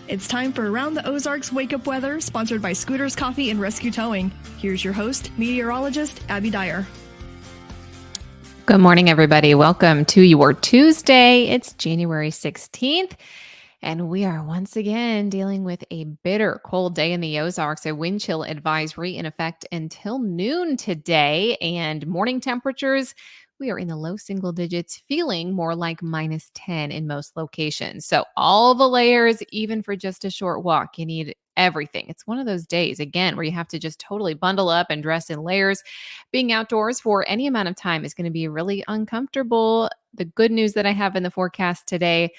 It's time for Around the Ozarks Wake Up Weather, sponsored by Scooters Coffee and Rescue Towing. Here's your host, meteorologist Abby Dyer. Good morning, everybody. Welcome to your Tuesday. It's January 16th, and we are once again dealing with a bitter cold day in the Ozarks, a wind chill advisory in effect until noon today, and morning temperatures, we are in the low single digits, feeling more like minus 10 in most locations. So all the layers, even for just a short walk, you need everything. It's one of those days, again, where you have to just totally bundle up and dress in layers. Being outdoors for any amount of time is going to be really uncomfortable. The good news that I have in the forecast today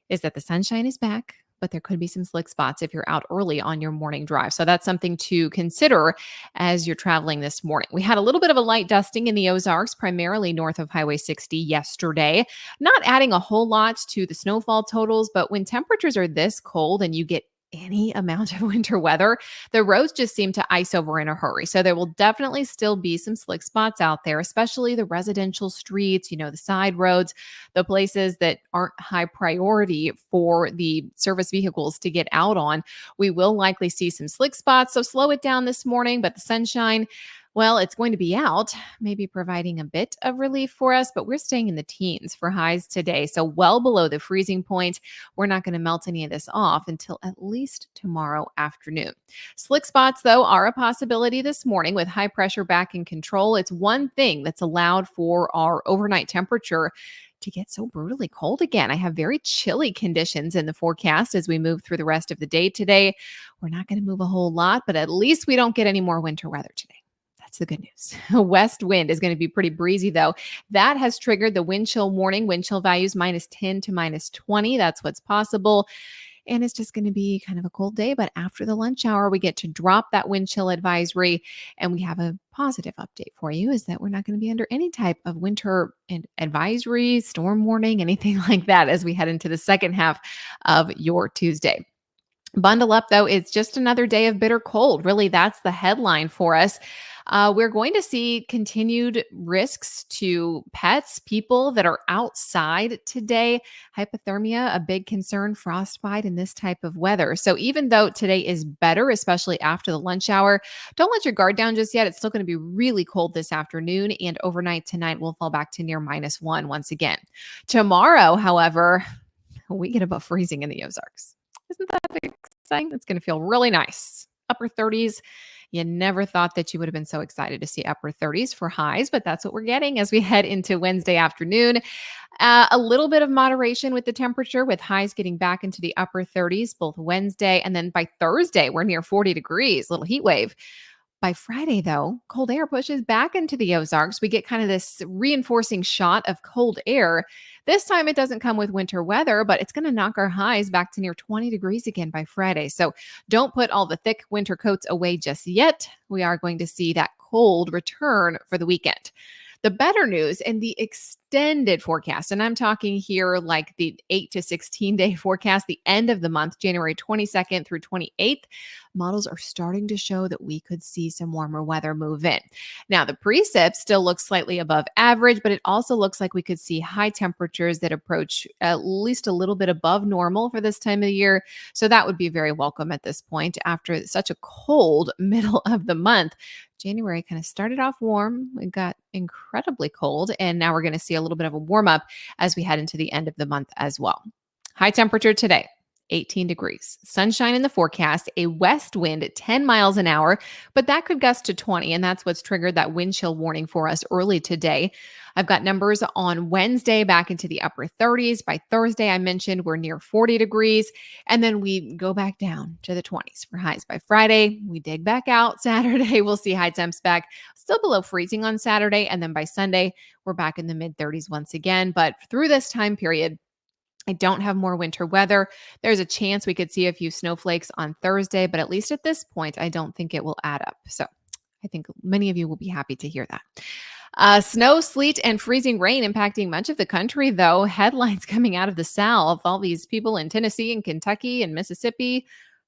is that the sunshine is back, but there could be some slick spots if you're out early on your morning drive. So that's something to consider as you're traveling this morning. We had a little bit of a light dusting in the Ozarks, primarily north of Highway 60 yesterday. Not adding a whole lot to the snowfall totals, but when temperatures are this cold and you get any amount of winter weather, the roads just seem to ice over in a hurry. So there will definitely still be some slick spots out there, especially the residential streets, the side roads, the places that aren't high priority for the service vehicles to get out on. We will likely see some slick spots, so slow it down this morning, but the sunshine, well, it's going to be out, maybe providing a bit of relief for us, but we're staying in the teens for highs today. So well below the freezing point. We're not going to melt any of this off until at least tomorrow afternoon. Slick spots, though, are a possibility this morning with high pressure back in control. It's one thing that's allowed for our overnight temperature to get so brutally cold again. I have very chilly conditions in the forecast as we move through the rest of the day today. We're not going to move a whole lot, but at least we don't get any more winter weather today. That's the good news. West wind is going to be pretty breezy, though. That has triggered the wind chill warning. Wind chill values minus 10 to minus 20. That's what's possible. And it's just going to be kind of a cold day. But after the lunch hour, we get to drop that wind chill advisory. And we have a positive update for you is that we're not going to be under any type of winter advisory, storm warning, anything like that as we head into the second half of your Tuesday. Bundle up, though. It's just another day of bitter cold. Really, that's the headline for us. We're going to see continued risks to pets, people that are outside today. Hypothermia, a big concern, frostbite in this type of weather. So even though today is better, especially after the lunch hour, don't let your guard down just yet. It's still going to be really cold this afternoon, and overnight tonight we'll fall back to near minus 1 once again. Tomorrow, however, we get above freezing in the Ozarks. Isn't that exciting? It's going to feel really nice. Upper 30s. You never thought that you would have been so excited to see upper 30s for highs, but that's what we're getting as we head into Wednesday afternoon. A little bit of moderation with the temperature, with highs getting back into the upper 30s both Wednesday, and then by Thursday, we're near 40 degrees, little heat wave. By Friday, though, cold air pushes back into the Ozarks. We get kind of this reinforcing shot of cold air. This time it doesn't come with winter weather, but it's going to knock our highs back to near 20 degrees again by Friday. So don't put all the thick winter coats away just yet. We are going to see that cold return for the weekend. The better news and the extended forecast, and I'm talking here like the 8 to 16 day forecast, the end of the month, January 22nd through 28th, models are starting to show that we could see some warmer weather move in. Now, the precip still looks slightly above average, but it also looks like we could see high temperatures that approach at least a little bit above normal for this time of the year. So that would be very welcome at this point after such a cold middle of the month. January kind of started off warm. It got incredibly cold, and now we're going to see a little bit of a warm up as we head into the end of the month as well. High temperature today, 18 degrees. Sunshine in the forecast, a west wind at 10 miles an hour, but that could gust to 20, and that's what's triggered that wind chill warning for us early today. I've got numbers on Wednesday back into the upper 30s. By Thursday, I mentioned we're near 40 degrees, and then we go back down to the 20s for highs. By Friday, we dig back out. Saturday, we'll see high temps back still below freezing on Saturday, and then by Sunday, we're back in the mid 30s once again. But through this time period, I don't have more winter weather. There's a chance we could see a few snowflakes on Thursday, but at least at this point, I don't think it will add up. So I think many of you will be happy to hear that. Snow, sleet, and freezing rain impacting much of the country, though. Headlines coming out of the South. All these people in Tennessee and Kentucky and Mississippi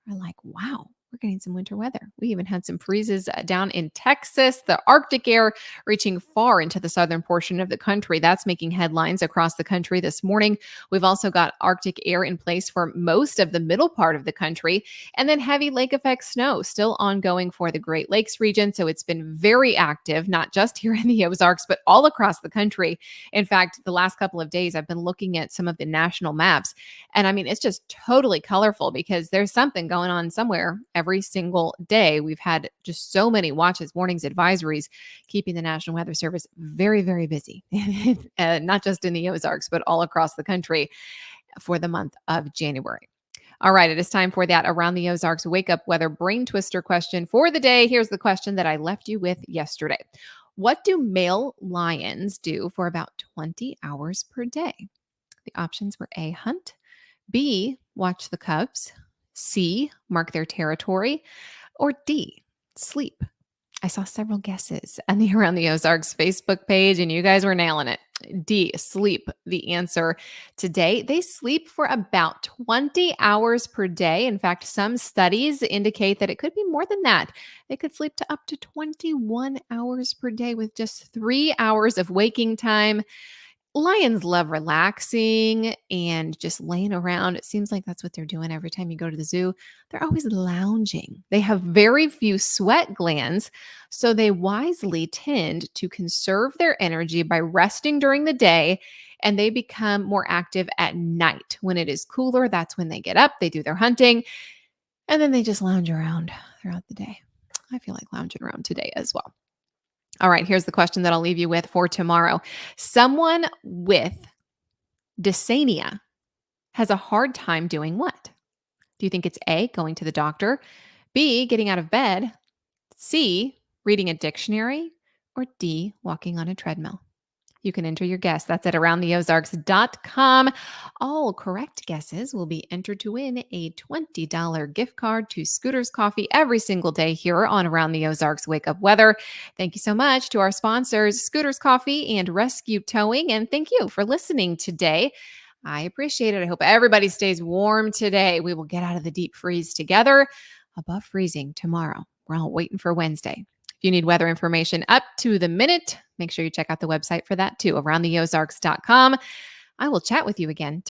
are like, wow, we're getting some winter weather. We even had some freezes down in Texas, the Arctic air reaching far into the southern portion of the country. That's making headlines across the country this morning. We've also got Arctic air in place for most of the middle part of the country, and then heavy lake effect snow still ongoing for the Great Lakes region. So it's been very active, not just here in the Ozarks, but all across the country. In fact, the last couple of days, I've been looking at some of the national maps, and I mean, it's just totally colorful because there's something going on somewhere every single day. We've had just so many watches, warnings, advisories, keeping the National Weather Service very, very busy, not just in the Ozarks, but all across the country for the month of January. All right, it is time for that Around the Ozarks Wake Up Weather Brain Twister question for the day. Here's the question that I left you with yesterday. What do male lions do for about 20 hours per day? The options were A, hunt, B, watch the cubs, C, mark their territory, or D, sleep. I saw several guesses on the Around the Ozarks Facebook page, and you guys were nailing it. D, sleep, the answer today. They sleep for about 20 hours per day. In fact, some studies indicate that it could be more than that. They could sleep to up to 21 hours per day with just 3 hours of waking time. Lions love relaxing and just laying around. It seems like that's what they're doing every time you go to the zoo. They're always lounging. They have very few sweat glands, so they wisely tend to conserve their energy by resting during the day, and they become more active at night. When it is cooler, that's when they get up, they do their hunting, and then they just lounge around throughout the day. I feel like lounging around today as well. All right, here's the question that I'll leave you with for tomorrow. Someone with dysania has a hard time doing what? Do you think it's A, going to the doctor, B, getting out of bed, C, reading a dictionary, or D, walking on a treadmill? You can enter your guess. That's at aroundtheozarks.com. All correct guesses will be entered to win a $20 gift card to Scooter's Coffee every single day here on Around the Ozarks Wake Up Weather. Thank you so much to our sponsors, Scooter's Coffee and Rescue Towing. And thank you for listening today. I appreciate it. I hope everybody stays warm today. We will get out of the deep freeze together. Above freezing tomorrow. We're all waiting for Wednesday. If you need weather information up to the minute, make sure you check out the website for that too, aroundtheozarks.com. I will chat with you again